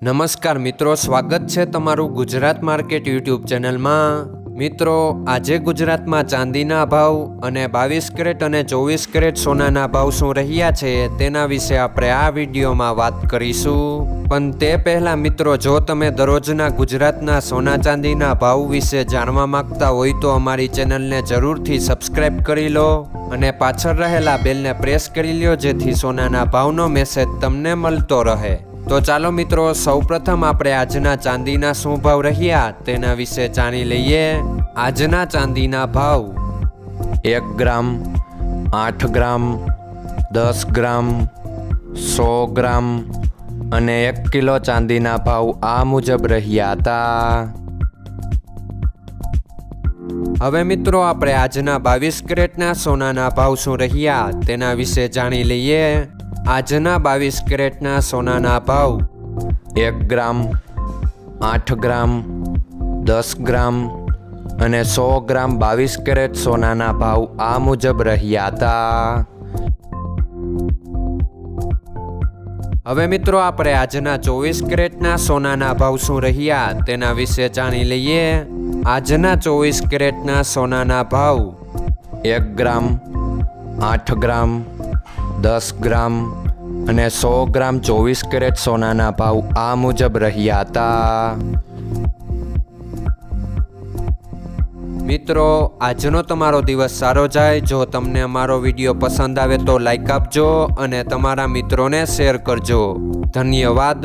નમસ્કાર મિત્રો, સ્વાગત છે તમારું ગુજરાત માર્કેટ યુટ્યુબ ચેનલમાં। મિત્રો, આજે ગુજરાતમાં ચાંદીના ભાવ અને 22 કેરેટ અને 24 કેરેટ સોનાના ભાવ શું રહ્યા છે તેના વિશે આપણે આ વિડીયોમાં વાત કરીશું। પણ તે પહેલાં મિત્રો, જો તમે દરરોજના ગુજરાતના સોના ચાંદીના ભાવ વિશે જાણવા માંગતા હોય તો અમારી ચેનલને જરૂરથી સબસ્ક્રાઈબ કરી લો અને પાછળ રહેલા બેલને પ્રેસ કરી લો, જેથી સોનાના ભાવનો મેસેજ તમને મળતો રહે। તો ચાલો મિત્રો, સૌપ્રથમ આપણે આજના ચાંદીના શું ભાવ રહ્યા તેના વિશે જાણી લઈએ। આજના ચાંદીના ભાવ 1 ગ્રામ, 8 ગ્રામ, 10 ગ્રામ, 100 ગ્રામ અને 1 કિલો ચાંદીના ભાવ આ મુજબ રહ્યા હતા। હવે મિત્રો, આપણે આજના 22 કેરેટના સોનાના ભાવ શું રહ્યા તેના વિશે જાણી લઈએ। આજના 22 કેરેટના સોનાના ભાવ 1 ગ્રામ, 8 ગ્રામ, 10 ગ્રામ અને 100 ગ્રામ 22 કેરેટ સોનાના ભાવ આ મુજબ રહ્યા હતા। હવે મિત્રો, આપણે આજના 24 કેરેટના સોનાના ભાવ શું રહ્યા તેના વિશે જાણી લઈએ। આજના 24 કેરેટના સોનાના ભાવ 1 ગ્રામ, 8 ગ્રામ, 10 ગ્રામ અને 100 ગ્રામ 24 કેરેટ સોનાના ભાવ આ મુજબ રહ્યા હતા। મિત્રો, આજનો તમારો દિવસ સારો જાય। જો તમને અમારો વિડીયો પસંદ આવે તો લાઈક આપજો અને તમારા મિત્રોને શેર કરજો। ધન્યવાદ।